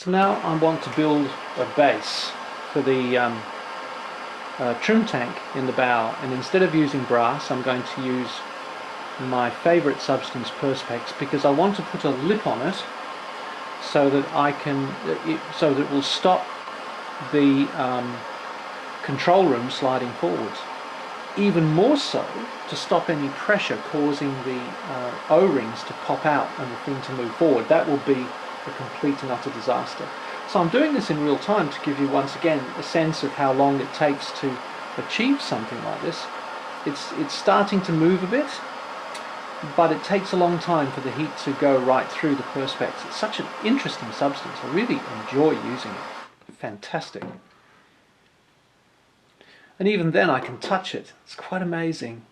So now I want to build a base for the trim tank in the bow, and instead of using brass I'm going to use my favourite substance, Perspex, because I want to put a lip on it so that so that it will stop the control room sliding forwards. Even more so to stop any pressure causing the O-rings to pop out and the thing to move forward. That will be a complete and utter disaster. So I'm doing this in real time to give you once again a sense of how long it takes to achieve something like this. It's starting to move a bit, but it takes a long time for the heat to go right through the Perspex. It's such an interesting substance. I really enjoy using it. Fantastic. And even then I can touch it. It's quite amazing.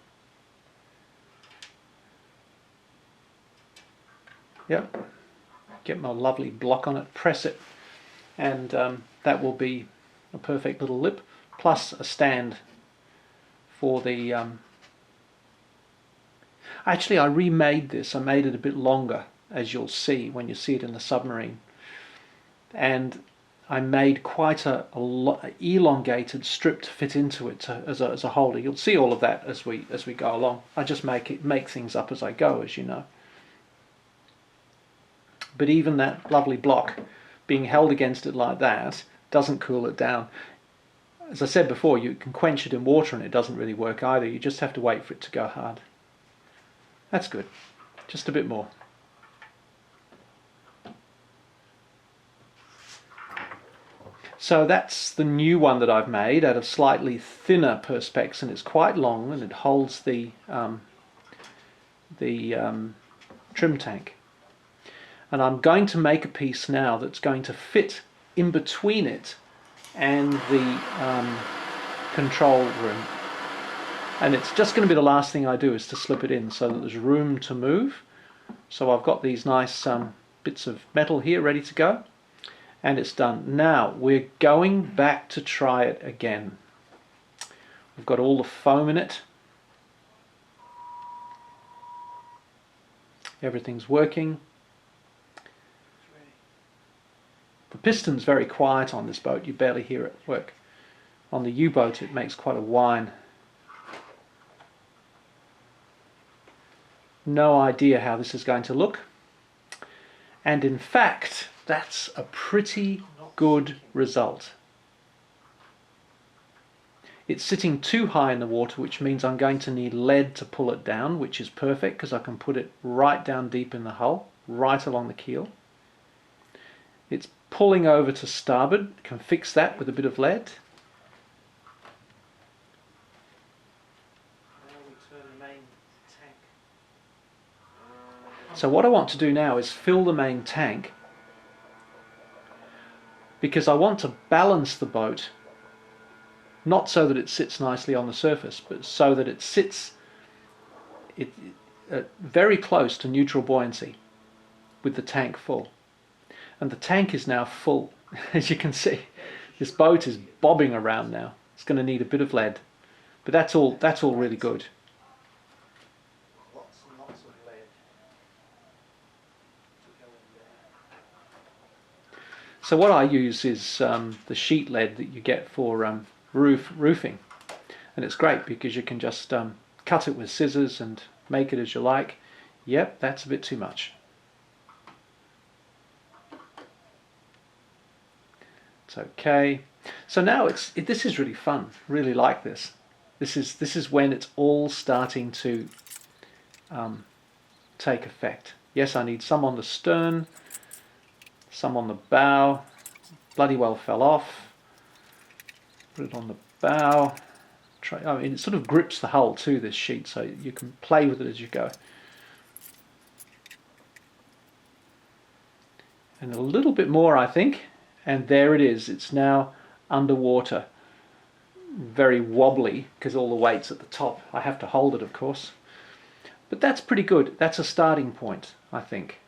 Yep. Get my lovely block on it, press it, and that will be a perfect little lip, plus a stand for the... Actually, I remade this. I made it a bit longer, as you'll see when you see it in the submarine. And I made quite a elongated strip to fit into it as a holder. You'll see all of that as we go along. I just make things up as I go, as you know. But even that lovely block being held against it like that doesn't cool it down. As I said before, you can quench it in water and it doesn't really work either. You just have to wait for it to go hard. That's good. Just a bit more. So that's the new one that I've made out of slightly thinner Perspex, and it's quite long and it holds the trim tank. And I'm going to make a piece now that's going to fit in between it and the control room. And it's just going to be the last thing I do is to slip it in so that there's room to move. So I've got these nice bits of metal here ready to go. And it's done. Now we're going back to try it again. We've got all the foam in it. Everything's working. The piston's very quiet on this boat. You barely hear it work. On the U-boat it makes quite a whine. No idea how this is going to look. And in fact, that's a pretty good result. It's sitting too high in the water, which means I'm going to need lead to pull it down, which is perfect because I can put it right down deep in the hull, right along the keel. It's pulling over to starboard. Can fix that with a bit of lead. So what I want to do now is fill the main tank, because I want to balance the boat, not so that it sits nicely on the surface, but so that it sits very close to neutral buoyancy with the tank full. And the tank is now full. As you can see, this boat is bobbing around now. It's going to need a bit of lead, but that's all really good. Lots and lots of lead to go in there. So what I use is the sheet lead that you get for roofing, and it's great because you can just cut it with scissors and make it as you like. Yep, that's a bit too much. It's okay. So now this is really fun. Really like this. This is when it's all starting to take effect. Yes, I need some on the stern, some on the bow. Bloody well fell off. Put it on the bow. I mean, it sort of grips the hull too, this sheet, so you can play with it as you go. And a little bit more, I think, and there it is. It's now underwater. Very wobbly because all the weight's at the top. I have to hold it, of course. But that's pretty good. That's a starting point, I think.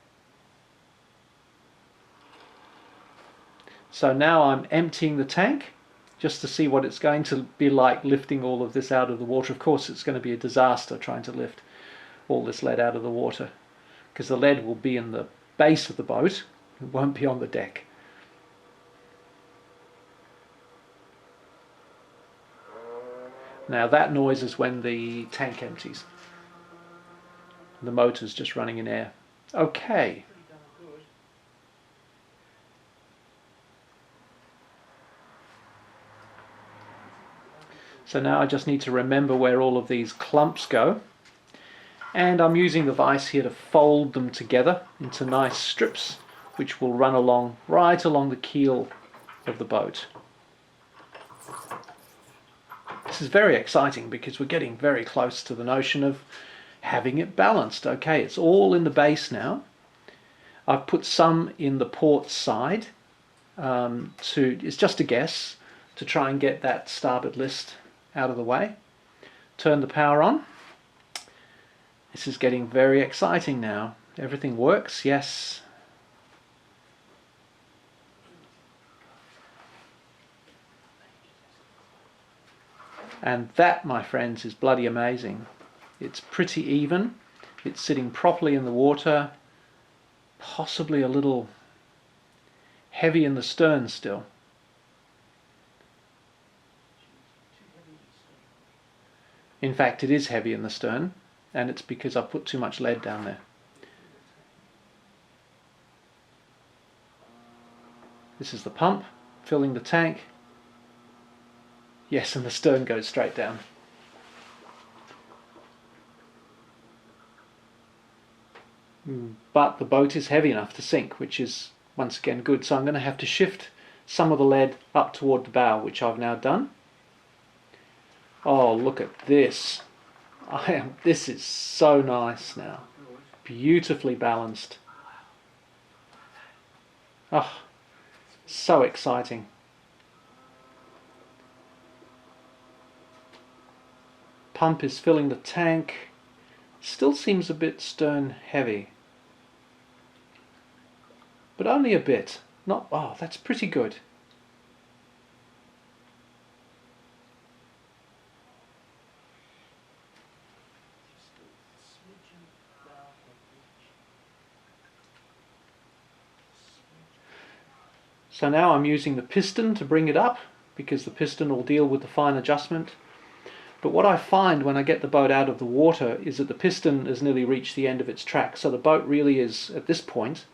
So now I'm emptying the tank just to see what it's going to be like lifting all of this out of the water. Of course, it's going to be a disaster trying to lift all this lead out of the water, because the lead will be in the base of the boat. It won't be on the deck. Now that noise is when the tank empties. The motor's just running in air. Okay. So now I just need to remember where all of these clumps go. And I'm using the vise here to fold them together into nice strips, which will run along right along the keel of the boat. This is very exciting because we're getting very close to the notion of having it balanced. Okay, it's all in the base now. I've put some in the port side it's just a guess, to try and get that starboard list out of the way. Turn the power on. This is getting very exciting now. Everything works, yes. And that, my friends, is bloody amazing. It's pretty even. It's sitting properly in the water. Possibly a little heavy in the stern still. In fact, it is heavy in the stern, and it's because I've put too much lead down there. This is the pump filling the tank. Yes, and the stern goes straight down. But the boat is heavy enough to sink, which is once again good. So I'm going to have to shift some of the lead up toward the bow, which I've now done. Oh, look at this. This is so nice now. Beautifully balanced. Oh, so exciting. Pump is filling the tank. Still seems a bit stern heavy. But only a bit. Not, oh, that's pretty good. So now I'm using the piston to bring it up, because the piston will deal with the fine adjustment. But what I find when I get the boat out of the water is that the piston has nearly reached the end of its track. So the boat really is, at this point,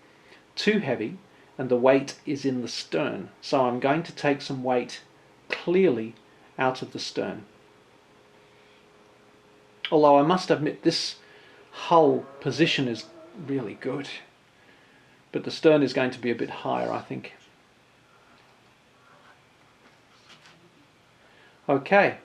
too heavy, and the weight is in the stern. So I'm going to take some weight clearly out of the stern. Although I must admit this hull position is really good. But the stern is going to be a bit higher, I think. Okay.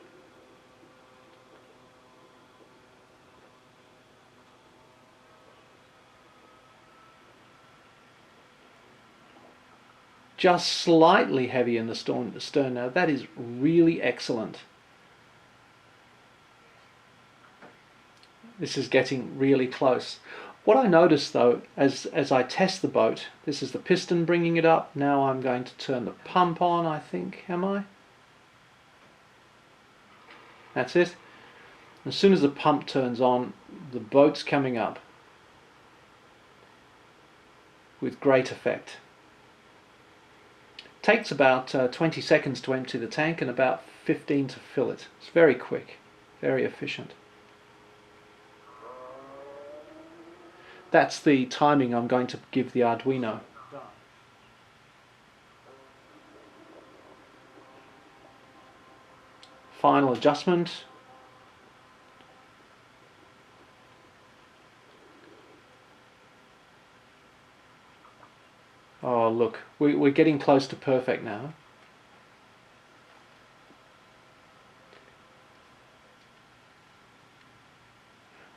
Just slightly heavy in the stern now. That is really excellent. This is getting really close. What I notice though, as I test the boat, this is the piston bringing it up. Now I'm going to turn the pump on, I think, am I? That's it. As soon as the pump turns on, the boat's coming up with great effect. Takes about 20 seconds to empty the tank and about 15 to fill it. It's very quick, very efficient. That's the timing I'm going to give the Arduino. Final adjustment. Oh look, we're getting close to perfect now.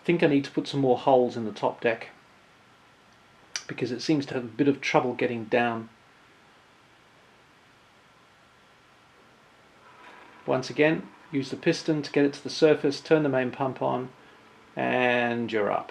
I think I need to put some more holes in the top deck, because it seems to have a bit of trouble getting down. Once again, use the piston to get it to the surface, turn the main pump on, and you're up.